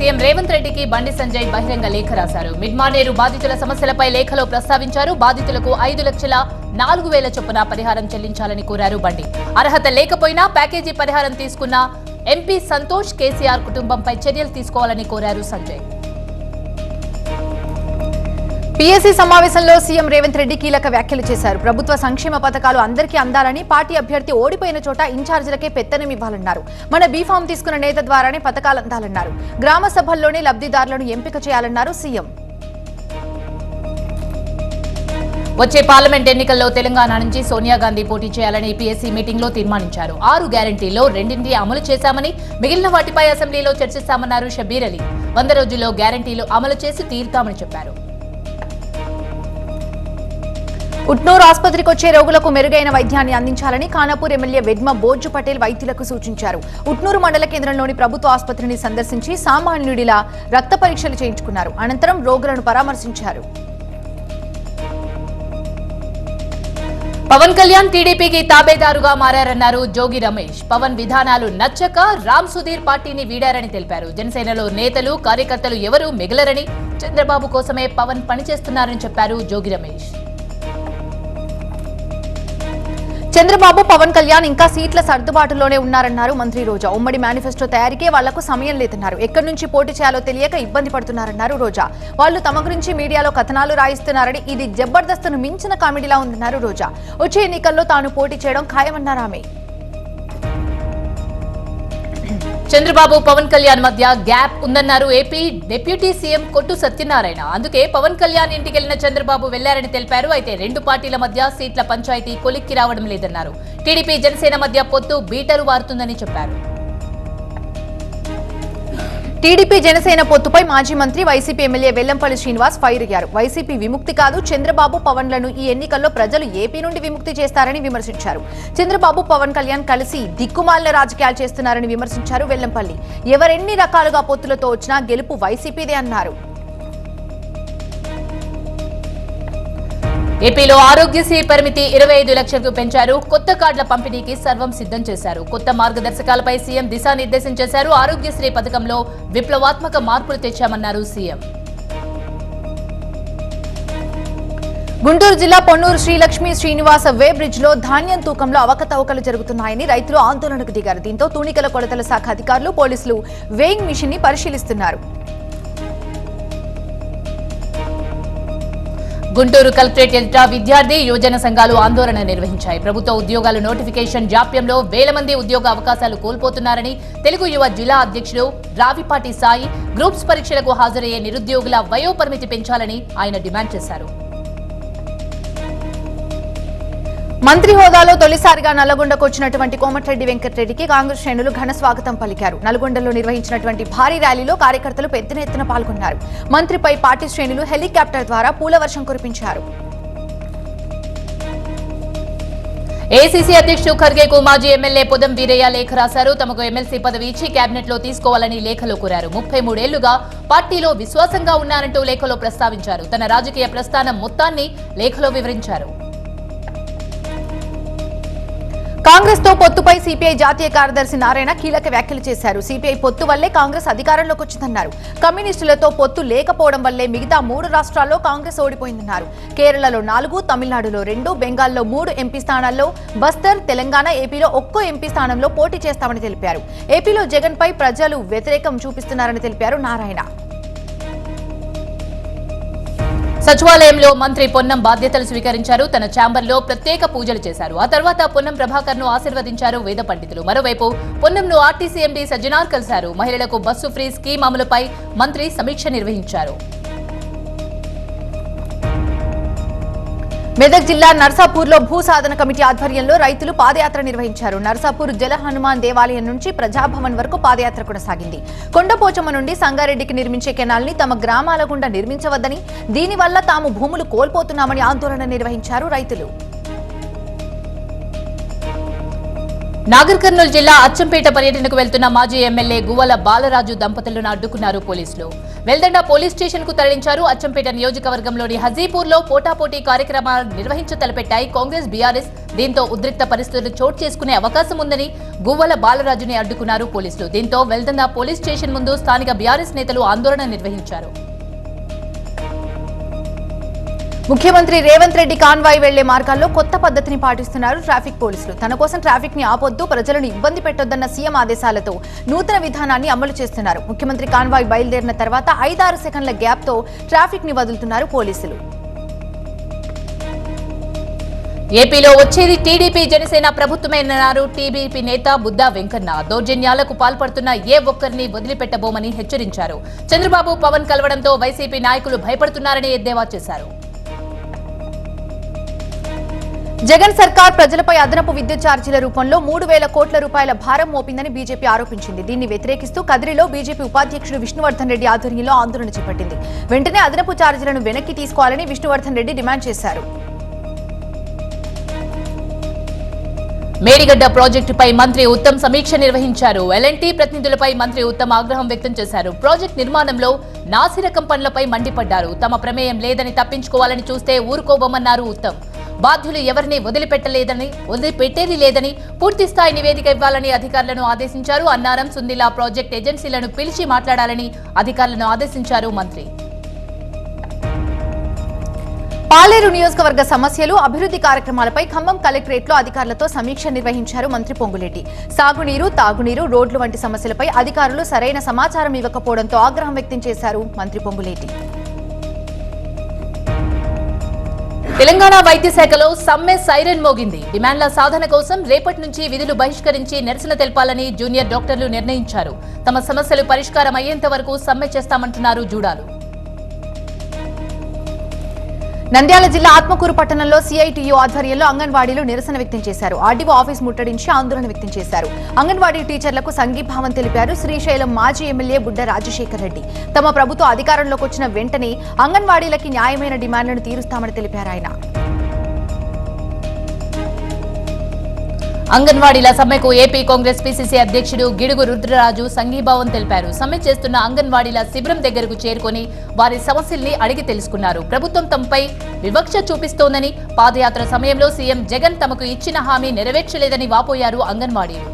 CM Revanth రెడ్డికి బండి సంజయ్ బహిరంగ లేఖ రాశారు. మిడ్మానేరు బాధితుల సమస్యలపై లేఖలో ప్రస్తావించారు. బాధితులకు 5,04,000 చొప్పున పరిహారం చెల్లించాలని కోరారు బండి. అర్హత లేకపోయినా ప్యాకేజీ పరిహారం తీసుకున్న ఎంపీ సంతోష్, కేసీఆర్ కుటుంబంపై చర్యలు తీసుకోవాలని కోరారు సంజయ్. పీఎస్సీ సమావేశంలో సీఎం రేవంత్ రెడ్డి కీలక వ్యాఖ్యలు చేశారు. ప్రభుత్వ సంక్షేమ పథకాలు అందరికీ అందాలని, పార్టీ అభ్యర్థి ఓడిపోయిన చోట ఇన్ఛార్జీలకే పెత్తనం ఇవ్వాలన్నారు. మన బీఫామ్ తీసుకున్న నేత ద్వారానే పథకాలు అందాలన్నారు. గ్రామ సభల్లోనే లబ్ధిదారులను ఎంపిక చేయాలన్నారు సీఎం. వచ్చే పార్లమెంట్ ఎన్నికల్లో తెలంగాణ నుంచి సోనియా గాంధీ పోటీ చేయాలని పీఎస్సీ మీటింగ్ లో తీర్మానించారు. 6 గ్యారంటీల్లో 2 అమలు చేశామని, మిగిలిన వాటిపై అసెంబ్లీలో చర్చిస్తామన్నారు షబీర్ అలీ. 100 రోజుల్లో గ్యారంటీలు అమలు చేసి తీరుతామని చెప్పారు. ఉట్నూరు ఆసుపత్రికి వచ్చే రోగులకు మెరుగైన వైద్యాన్ని అందించాలని ఖానాపూర్ ఎమ్మెల్యే వెడ్మ బోర్జు పటేల్ వైద్యులకు సూచించారు. ఉట్నూరు మండల కేంద్రంలోని ప్రభుత్వ ఆసుపత్రిని సందర్శించి సామాన్యుడిలా రక్త పరీక్షలు చేయించుకున్నారు. అనంతరం రోగులను పరామర్శించారు. పవన్ కళ్యాణ్ టీడీపీకి తాబేదారుగా మారారన్నారు జోగి రమేష్. పవన్ విధానాలు నచ్చక రామ్ సుధీర్ పార్టీని వీడారని తెలిపారు. జనసేనలో నేతలు, కార్యకర్తలు ఎవరూ మిగలరని, చంద్రబాబు కోసమే పవన్ పనిచేస్తున్నారని చెప్పారు జోగి రమేష్. చంద్రబాబు, పవన్ కళ్యాణ్ ఇంకా సీట్ల సర్దుబాటులోనే ఉన్నారన్నారు మంత్రి రోజా. ఉమ్మడి మేనిఫెస్టో తయారీకే వాళ్లకు సమయం లేదన్నారు. ఎక్కడి నుంచి పోటీ చేయాలో తెలియక ఇబ్బంది పడుతున్నారన్నారు రోజా. వాళ్లు తమ గురించి మీడియాలో కథనాలు రాయిస్తున్నారని, ఇది జబర్దస్త్ను మించిన కామెడీలా ఉందన్నారు రోజా. వచ్చే ఎన్నికల్లో తాను పోటీ చేయడం ఖాయమన్నారు ఆమె. చంద్రబాబు, పవన్ కళ్యాణ్ మధ్య గ్యాప్ ఉందన్నారు ఏపీ డిప్యూటీ సీఎం కొట్టు సత్యనారాయణ. అందుకే పవన్ కళ్యాణ్ ఇంటికెళ్లిన చంద్రబాబు వెళ్లారని తెలిపారు. అయితే 2 పార్టీల మధ్య సీట్ల పంచాయతీ కొలిక్కి రావడం లేదన్నారు. టీడీపీ, జనసేన మధ్య పొత్తు బీటలు వారుతుందని చెప్పారు. టీడీపీ జనసేన పొత్తుపై మాజీ మంత్రి, YCP MLA Vellampalli Srinivas fire అయ్యారు. వైసీపీ విముక్తి కాదు, చంద్రబాబు, పవన్లను ఈ ఎన్నికల్లో ప్రజలు ఏపీ నుండి విముక్తి చేస్తారని విమర్శించారు. చంద్రబాబు, పవన్ కళ్యాణ్ కలిసి దిక్కుమాలిన రాజకీయాలు చేస్తున్నారని విమర్శించారు వెల్లంపల్లి. ఎవరెన్ని రకాలుగా పొత్తులతో వచ్చినా గెలుపు వైసీపీదే అన్నారు. ఏపీలో ఆరోగ్యశ్రీ పరిమితి 25 లక్షలకు పెంచారు. కొత్త కార్డుల పంపిణీకి సర్వం సిద్ధం చేశారు. కొత్త మార్గదర్శకాలపై సీఎం దిశానిర్దేశం చేశారు. ఆరోగ్యశ్రీ పథకంలో విప్లవాత్మక మార్పులు తెచ్చామన్నారు సీఎం. గుంటూరు జిల్లా పొన్నూరు శ్రీలక్ష్మి శ్రీనివాస వే బ్రిడ్జ్ లో ధాన్యం తూకంలో అవకతవకలు జరుగుతున్నాయని రైతులు ఆందోళనకు దిగారు. దీంతో తూనికల కొలతల శాఖ అధికారులు, పోలీసులు వేయింగ్ మిషన్ ని పరిశీలిస్తున్నారు. గుంటూరు కలెక్టరేట్ ఎదుట విద్యార్థి, యువజన సంఘాలు ఆందోళన నిర్వహించాయి. ప్రభుత్వ ఉద్యోగాల నోటిఫికేషన్ జాప్యంలో వేల మంది ఉద్యోగ అవకాశాలు కోల్పోతున్నారని తెలుగు యువ జిల్లా అధ్యక్షుడు రావిపాటి సాయి, గ్రూప్స్ పరీక్షలకు హాజరయ్యే నిరుద్యోగుల వయోపరిమితి పెంచాలని ఆయన డిమాండ్ చేశారు. మంత్రి హోదాలో తొలిసారిగా నల్లగొండకు వచ్చినటువంటి కోమటిరెడ్డి వెంకటరెడ్డికి కాంగ్రెస్ శ్రేణులు ఘన స్వాగతం పలికారు. నల్గొండలో నిర్వహించినటువంటి భారీ ర్యాలీలో కార్యకర్తలు పెద్ద ఎత్తున పాల్గొన్నారు. మంత్రిపై పార్టీ శ్రేణులు హెలికాప్టర్ ద్వారా పూలవర్షం కురిపించారు. ఏఐసీసీ అధ్యక్షుడు ఖర్గేకు మాజీ ఎమ్మెల్యే పొదం వీరయ్య లేఖ రాశారు. తమకు ఎమ్మెల్సీ పదవి ఇచ్చి కేబినెట్ లో తీసుకోవాలని లేఖలో కోరారు. 33 ఏళ్లుగా పార్టీలో విశ్వాసంగా ఉన్నారంటూ లేఖలో ప్రస్తావించారు. తన రాజకీయ ప్రస్థానం మొత్తాన్ని లేఖలో వివరించారు. కాంగ్రెస్ తో పొత్తుపై సిపిఐ జాతీయ కార్యదర్శి నారాయణ కీలక వ్యాఖ్యలు చేశారు. సిపిఐ పొత్తు వల్లే కాంగ్రెస్ అధికారంలోకి వచ్చిందన్నారు. కమ్యూనిస్టులతో పొత్తు లేకపోవడం వల్లే మిగతా 3 రాష్ట్రాల్లో కాంగ్రెస్ ఓడిపోయిందన్నారు. కేరళలో 4, తమిళనాడులో 2, బెంగాల్లో 3 ఎంపీ స్థానాల్లో బస్తర్, తెలంగాణ, ఏపీలో ఒక్కో ఎంపీ స్థానంలో పోటీ చేస్తామని తెలిపారు. ఏపీలో జగన్ పై ప్రజలు వ్యతిరేకం చూపిస్తున్నారని తెలిపారు నారాయణ. సచివాలయంలో మంత్రి పొన్నం బాధ్యతలు స్వీకరించారు. తన ఛాంబర్లో ప్రత్యేక పూజలు చేశారు. ఆ తర్వాత పొన్నం ప్రభాకర్ ను ఆశీర్వదించారు వేద పండితులు. మరోవైపు పొన్నంను ఆర్టీసీ ఎండీ సజ్జనార్ కలిశారు. మహిళలకు బస్సు ఫ్రీ స్కీమ్ అమలుపై మంత్రి సమీక్ష నిర్వహించారు. మెదక్ జిల్లా నర్సాపూర్లో భూ సాధన కమిటీ ఆధ్వర్యంలో రైతులు పాదయాత్ర నిర్వహించారు. నర్సాపూర్ జల హనుమాన్ దేవాలయం నుంచి ప్రజాభవన్ వరకు పాదయాత్ర కొనసాగింది. కొండపోచమ్మ నుండి సంగారెడ్డికి నిర్మించే కెనాల్ని తమ గ్రామాల గుండా నిర్మించవద్దని, దీనివల్ల తాము భూములు కోల్పోతున్నామని ఆందోళన నిర్వహించారు రైతులు. నాగర్ కర్నూలు జిల్లా అచ్చంపేట పర్యటనకు వెళ్తున్న మాజీ ఎమ్మెల్యే గువ్వల బాలరాజు దంపతులను అడ్డుకున్నారు పోలీసులు. వెల్దండ పోలీస్ స్టేషన్ కు తరలించారు. అచ్చంపేట నియోజకవర్గంలోని హజీపూర్లో పోటాపోటీ కార్యక్రమాలు నిర్వహించతలపెట్టాయి కాంగ్రెస్ బీఆర్ఎస్. దీంతో ఉద్రిక్త పరిస్థితులు చోటు చేసుకునే అవకాశం ఉందని గువ్వల బాలరాజుని అడ్డుకున్నారు పోలీసులు. దీంతో వెల్దండ పోలీస్ స్టేషన్ ముందు స్థానిక బీఆర్ఎస్ నేతలు ఆందోళన నిర్వహించారు. ముఖ్యమంత్రి రేవంత్ రెడ్డి కాన్వాయ్ వెళ్లే మార్గాల్లో కొత్త పద్ధతిని పాటిస్తున్నారు ట్రాఫిక్ పోలీసులు. తన కోసం ట్రాఫిక్ ని ఆపొద్దు, ప్రజలను ఇబ్బంది పెట్టొద్దన్న సీఎం ఆదేశాలతో నూతన విధానాన్ని అమలు చేస్తున్నారు. ముఖ్యమంత్రి కాన్వాయ్ బయలుదేరిన తర్వాత 5-6 సెకండ్ల గ్యాప్ తో ట్రాఫిక్ ని వదులుతున్నారు పోలీసులు. ఏపీలో వచ్చేది టీడీపీ జనసేన ప్రభుత్వమేనన్నారు టీడీపీ నేత బుద్దా వెంకన్న. దౌర్జన్యాలకు పాల్పడుతున్న ఏ ఒక్కరిని వదిలిపెట్టబోమని హెచ్చరించారు. చంద్రబాబు పవన్ కలవడంతో వైసీపీ నాయకులు భయపడుతున్నారని ఎద్దేవా చేశారు. జగన్ సర్కార్ ప్రజలపై అదనపు విద్యుత్ ఛార్జీల రూపంలో 3,000 కోట్ల రూపాయల భారం మోపిందని బీజేపీ ఆరోపించింది. దీన్ని వ్యతిరేకిస్తూ కదిరిలో బీజేపీ ఉపాధ్యక్షుడు విష్ణువర్ధన్ రెడ్డి ఆధ్వర్యంలో ఆందోళన చేపట్టింది. వెంటనే అదనపు ఛార్జీలను వెనక్కి తీసుకోవాలని విష్ణువర్ధన్ రెడ్డి డిమాండ్ చేశారు. మేడిగడ్డ ప్రాజెక్టుపై మంత్రి ఉత్తమ్ సమీక్ష నిర్వహించారు. ఎల్ఎన్టీ ప్రతినిధులపై మంత్రి ఉత్తమ్ ఆగ్రహం వ్యక్తం చేశారు. ప్రాజెక్టు నిర్మాణంలో నాసిరకం పనులపై మండిపడ్డారు. తమ ప్రమేయం లేదని తప్పించుకోవాలని చూస్తే ఊరుకోబోమన్నారు ఉత్తమ్. బాధ్యులు ఎవరిని వదిలిపెట్టేది లేదని పూర్తిస్థాయి నివేదిక ఇవ్వాలని అధికారులను ఆదేశించారు. అన్నారం, సుందిలా ప్రాజెక్టు ఏజెన్సీలను పిలిచి మాట్లాడాలని అధికారులను ఆదేశించారు మంత్రి. పాలేరు నియోజకవర్గ సమస్యలు, అభివృద్ధి కార్యక్రమాలపై ఖమ్మం కలెక్టరేట్లో అధికారులతో సమీక్ష నిర్వహించారు మంత్రి పొంగులేటి. సాగునీరు, తాగునీరు, రోడ్లు వంటి సమస్యలపై అధికారులు సరైన సమాచారం ఇవ్వకపోవడంతో ఆగ్రహం వ్యక్తం చేశారు మంత్రి పొంగులేటి. తెలంగాణ వైద్య శాఖలో సమ్మె సైరన్ మోగింది. డిమాండ్ల సాధన కోసం రేపటి నుంచి విధులు బహిష్కరించి నిరసన తెలపాలని జూనియర్ డాక్టర్లు నిర్ణయించారు. తమ సమస్యలు పరిష్కారం అయ్యేంత వరకు సమ్మె చేస్తామంటున్నారు జూడాలు. నంద్యాల జిల్లా ఆత్మకూరు పట్టణంలో సిఐటియు ఆధ్వర్యంలో అంగన్వాడీలు నిరసన వ్యక్తం చేశారు. ఆర్డీఓ ఆఫీస్ ముట్టడించి ఆందోళన వ్యక్తం చేశారు. అంగన్వాడీ టీచర్లకు సంఘీభావం తెలిపారు. శ్రీశైలం మాజీ ఎమ్మెల్యే బుడ్డ రాజశేఖర్ రెడ్డి తమ ప్రభుత్వం అధికారంలోకి వచ్చిన వెంటనే అంగన్వాడీలకి న్యాయమైన డిమాండ్లను తీరుస్తామని తెలిపారు ఆయన. అంగన్వాడీల సమ్మెకు ఏపీ కాంగ్రెస్ పీసీసీ అధ్యక్షుడు గిడుగు రుద్రరాజు సంఘీభావం తెలిపారు. సమ్మె చేస్తున్న అంగన్వాడీల శిబిరం దగ్గరకు చేరుకొని వారి సమస్యల్ని అడిగి తెలుసుకున్నారు. ప్రభుత్వం తమపై వివక్ష చూపిస్తోందని, పాదయాత్ర సమయంలో సీఎం జగన్ తమకు ఇచ్చిన హామీ నెరవేర్చలేదని వాపోయారు అంగన్వాడీలు.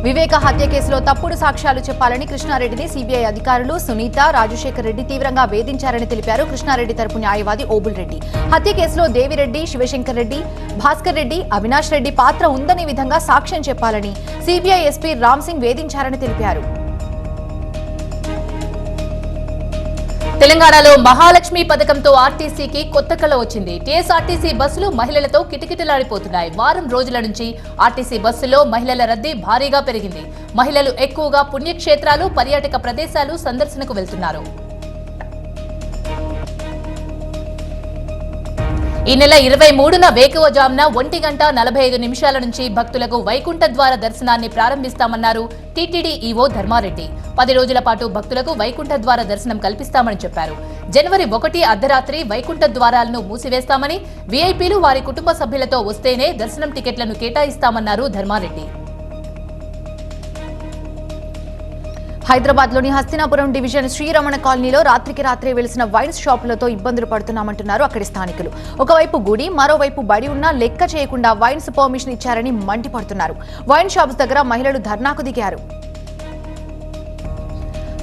వివేక హత్య కేసులో తప్పుడు సాక్ష్యాలు చెప్పాలని కృష్ణారెడ్డిని సీబీఐ అధికారులు సునీత, రాజశేఖర్ రెడ్డి తీవ్రంగా వేధించారని తెలిపారు కృష్ణారెడ్డి తరపు న్యాయవాది ఓబుల్ రెడ్డి. హత్య కేసులో దేవిరెడ్డి, శివశంకర్ రెడ్డి, భాస్కర్ రెడ్డి, అవినాష్ రెడ్డి పాత్ర ఉందనే విధంగా సాక్ష్యం చెప్పాలని సీబీఐ ఎస్పీ రామ్ సింగ్ వేధించారని తెలిపారు. తెలంగాణలో మహాలక్ష్మి పథకంతో ఆర్టీసీకి కొత్త కళ వచ్చింది. టీఎస్ఆర్టీసీ బస్సులు మహిళలతో కిటకిటలాడిపోతున్నాయి. వారం రోజుల నుంచి ఆర్టీసీ బస్సులో మహిళల రద్దీ భారీగా పెరిగింది. మహిళలు ఎక్కువగా పుణ్యక్షేత్రాలు, పర్యాటక ప్రదేశాలు సందర్శనకు వెళ్తున్నారు. ఈ నెల 23న వేకువజామున 1:45 నుంచి భక్తులకు వైకుంఠ ద్వార దర్శనాన్ని ప్రారంభిస్తామన్నారు టీటీడీ ఈవో ధర్మారెడ్డి. 10 రోజుల పాటు భక్తులకు వైకుంఠ ద్వార దర్శనం కల్పిస్తామని చెప్పారు. జనవరి 1 అర్ధరాత్రి వైకుంఠ ద్వారాలను మూసివేస్తామని, వీఐపీలు వారి కుటుంబ సభ్యులతో వస్తేనే దర్శనం టికెట్లను కేటాయిస్తామన్నారు ధర్మారెడ్డి. హైదరాబాద్ లోని హస్తినాపురం డివిజన్ శ్రీరమణ కాలనీలో రాత్రికి రాత్రే వెలిసిన వైన్ షాపులతో ఇబ్బందులు పడుతున్నామంటున్నారు అక్కడి స్థానికులు. ఒకవైపు గుడి, మరోవైపు బడి ఉన్నా లెక్క చేయకుండా వైన్స్ పర్మిషన్ ఇచ్చారని మండిపడుతున్నారు. వైన్ షాప్స్ దగ్గర మహిళలు ధర్నాకు దిగారు.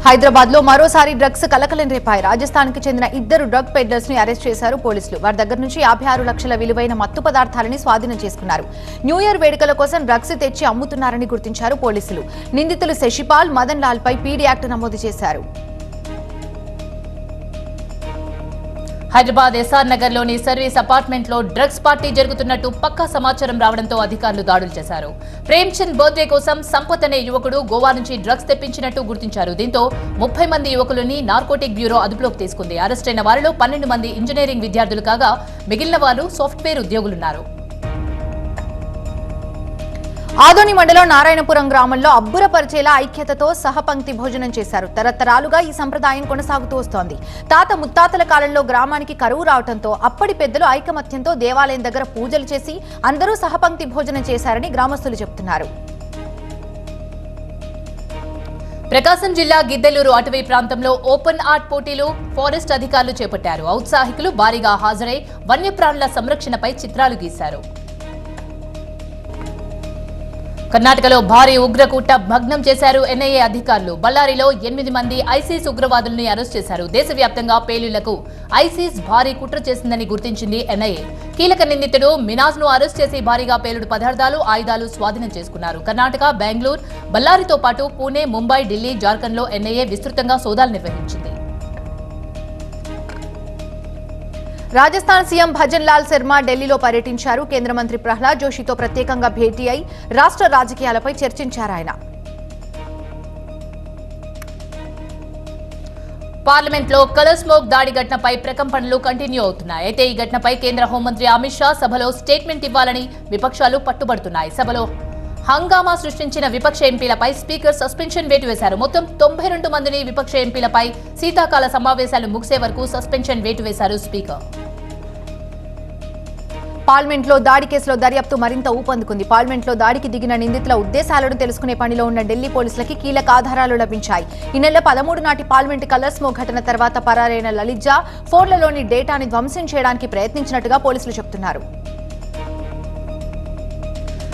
హైదరాబాద్ లో మరోసారి డ్రగ్స్ కలకలం రేపాయి. రాజస్థాన్ కి చెందిన 2 డ్రగ్ పెడ్లర్స్ ని అరెస్ట్ చేశారు పోలీసులు. వారి దగ్గర నుంచి 56 లక్షల విలువైన మత్తు పదార్థాలని స్వాధీనం చేసుకున్నారు. న్యూ ఇయర్ వేడుకల కోసం డ్రగ్స్ తెచ్చి అమ్ముతున్నారని గుర్తించారు పోలీసులు. నిందితులు శశిపాల్, మదన్ లాల్ పై పీడీ యాక్ట్ నమోదు చేశారు. హైదరాబాద్ ఎస్ఆర్ నగర్ లోని సర్వీస్ అపార్ట్మెంట్ లో డ్రగ్స్ పార్టీ జరుగుతున్నట్టు పక్కా సమాచారం రావడంతో అధికారులు దాడులు చేశారు. ప్రేమ్చంద్ బర్త్డే కోసం సంపత్ అనే యువకుడు గోవా నుంచి డ్రగ్స్ తెప్పించినట్టు గుర్తించారు. దీంతో 30 మంది యువకులని నార్కోటిక్ బ్యూరో అదుపులోకి తీసుకుంది. అరెస్ట్ అయిన వారిలో 12 మంది ఇంజనీరింగ్ విద్యార్థులు కాగా మిగిలిన వారు సాఫ్ట్వేర్ ఉద్యోగులున్నారు. ఆదోని మండలం నారాయణపురం గ్రామంలో అబ్బురపరిచేలా ఐక్యతతో సహపంక్తి భోజనం చేశారు. తరతరాలుగా ఈ సంప్రదాయం కొనసాగుతూ వస్తోంది. తాత ముత్తాతల కాలంలో గ్రామానికి కరువు రావడంతో అప్పటి పెద్దలు ఐకమత్యంతో దేవాలయం దగ్గర పూజలు చేసి అందరూ సహపంక్తి భోజనం చేశారని గ్రామస్తులు చెబుతున్నారు. ప్రకాశం జిల్లా గిద్దెలూరు అటవీ ప్రాంతంలో ఓపెన్ ఆర్ట్ పోటీలు ఫారెస్ట్ అధికారులు చేపట్టారు. ఔత్సాహికులు భారీగా హాజరై వన్యప్రాణుల సంరక్షణపై చిత్రాలు గీశారు. కర్ణాటకలో భారీ ఉగ్రకూట భగ్నం చేశారు ఎన్ఐఏ అధికారులు. బళ్ళారిలో 8 మంది ఐసిస్ ఉగ్రవాదుల్ని అరెస్ట్ చేశారు. దేశవ్యాప్తంగా పేలుళ్లకు ఐసిస్ భారీ కుట్ర చేసిందని గుర్తించింది ఎన్ఐఏ. కీలక నిందితుడు మినాజ్ ను అరెస్ట్ చేసి భారీగా పేలుడు పదార్థాలు, ఆయుధాలు స్వాధీనం చేసుకున్నారు. కర్ణాటక, బెంగళూరు, బళ్ళారితో పాటు పూణే, ముంబై, ఢిల్లీ, జార్ఖండ్లో ఎన్ఐఏ విస్తృతంగా సోదాలు నిర్వహించింది. రాజస్థాన్ సీఎం భజన్ లాల్ శర్మ ఢిల్లీలో పర్యటించారు. కేంద్ర మంత్రి ప్రహ్లాద్ జోషితో ప్రత్యేకంగా భేటీ అయి రాష్ట్ర రాజకీయాలపై చర్చించారు. ఆయన పార్లమెంట్లో కలర్ స్మోక్ దాడి ఘటనపై ప్రకంపనలు కంటిన్యూ అవుతున్నాయి. అయితే ఈ ఘటనపై కేంద్ర హోంమంత్రి అమిత్ షా సభలో స్టేట్మెంట్ ఇవ్వాలని విపక్షాలు పట్టుబడుతున్నాయి. సభలో హంగామా సృష్టించిన విపక్ష ఎంపీలపై స్పీకర్ సస్పెన్షన్ వేటు వేశారు. మొత్తం 92 మందిని విపక్ష ఎంపీలపై శీతాకాల సమావేశాలు ముగిసే వరకు సస్పెన్షన్ వేటు వేశారు స్పీకర్. పార్లమెంట్లో దాడి కేసులో దర్యాప్తు మరింత ఊపందుకుంది. పార్లమెంట్లో దాడికి దిగిన నిందితుల ఉద్దేశాలను తెలుసుకునే పనిలో ఉన్న ఢిల్లీ పోలీసులకి కీలక ఆధారాలు లభించాయి. ఈ నెల 13 నాటి పార్లమెంట్ కలర్ స్మోక్ ఘటన తర్వాత పరారైన లలిత్ జా ఫోన్లలోని డేటాని ధ్వంసం చేయడానికి ప్రయత్నించినట్టుగా పోలీసులు చెబుతున్నారు.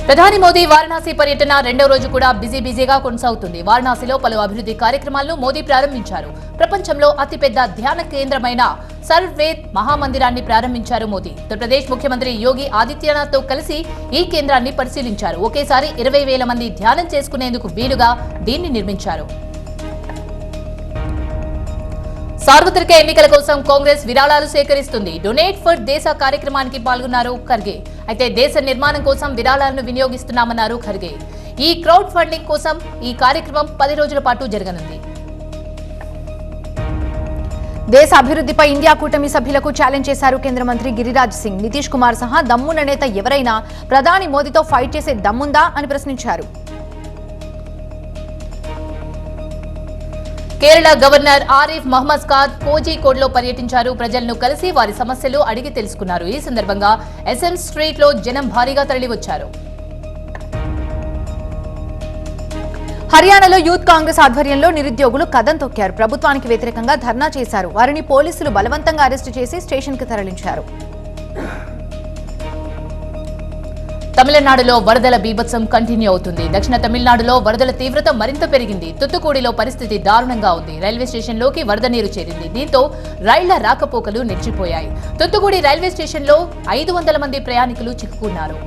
ప్రధాని మోదీ వారణాసి పర్యటన రెండో రోజు కూడా బిజీగా కొనసాగుతుంది. వారణాసిలో పలు అభివృద్ధి కార్యక్రమాలను మోదీ ప్రారంభించారు. ప్రపంచంలో అతిపెద్ద ధ్యాన కేంద్రమైన సర్వేద్ మహామందిరాన్ని ప్రారంభించారు మోదీ. ఉత్తరప్రదేశ్ ముఖ్యమంత్రి యోగి ఆదిత్యనాథ్ తో కలిసి ఈ కేంద్రాన్ని పరిశీలించారు. ఒకేసారి 20,000 మంది ధ్యానం చేసుకునేందుకు వీలుగా దీన్ని నిర్మించారు. సార్వత్రిక ఎన్నికల కోసం కాంగ్రెస్ విరాళాలు సేకరిస్తుంది. డొనేట్ ఫర్ దేశ కార్యక్రమానికి పాల్గొన్నారు ఖర్గే. అయితే దేశ నిర్మాణం కోసం విరాళాలను వినియోగిస్తున్నామన్నారు ఖర్గే. ఈ క్రౌడ్ ఫండింగ్ కోసం ఈ కార్యక్రమం 10 రోజుల పాటు జరగనుంది. దేశ అభివృద్ధిపై ఇండియా కూటమి సభ్యులకు ఛాలెంజ్ చేశారు కేంద్ర మంత్రి గిరిరాజ్ సింగ్. నితీష్ కుమార్ సహా దమ్మున్న నేత ఎవరైనా ప్రధాని మోదీతో ఫైట్ చేసే దమ్ముందా అని ప్రశ్నించారు. కేరళ గవర్నర్ ఆరిఫ్ మహ్మద్ ఖాన్ కోజికోడ్లో పర్యటించారు. ప్రజలను కలిసి వారి సమస్యలు అడిగి తెలుసుకున్నారు. ఈ సందర్భంగా ఎస్ఎం స్ట్రీట్ లో జనం భారీగా తరలివచ్చారు. హర్యానాలో యూత్ కాంగ్రెస్ ఆధ్వర్యంలో నిరుద్యోగులు కదం తొక్కారు. ప్రభుత్వానికి వ్యతిరేకంగా ధర్నా చేశారు. వారిని పోలీసులు బలవంతంగా అరెస్టు చేసి స్టేషన్ కు తరలించారు. తమిళనాడులో వరదల బీభత్సం కంటిన్యూ అవుతుంది. దక్షిణ తమిళనాడులో వరదల తీవ్రత మరింత పెరిగింది. తుత్తుకూడిలో పరిస్థితి దారుణంగా ఉంది. రైల్వే స్టేషన్లోకి వరద నీరు చేరింది. దీంతో రైళ్ల రాకపోకలు నిలిచిపోయాయి. తుత్తుకూడి రైల్వే స్టేషన్లో 500 మంది ప్రయాణికులు చిక్కుకున్నారు.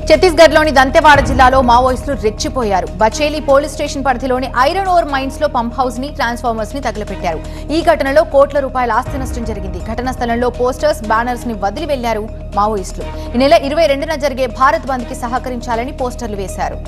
ఛత్తీస్గఢ్లోని దంతెవాడ జిల్లాలో మావోయిస్టులు రెచ్చిపోయారు. బచేలి పోలీస్ స్టేషన్ పరిధిలోని ఐరన్ ఓర్ మైన్స్ లో పంప్ హౌస్ ని, ట్రాన్స్ఫార్మర్స్ ని తగలపెట్టారు. ఈ ఘటనలో కోట్ల రూపాయల ఆస్తి నష్టం జరిగింది. ఘటనా స్థలంలో పోస్టర్స్, బ్యానర్స్ ని వదిలి వెళ్లారు మావోయిస్టులు. ఈ నెల 22న జరిగే భారత్ బంద్ కి సహకరించాలని పోస్టర్లు వేశారు.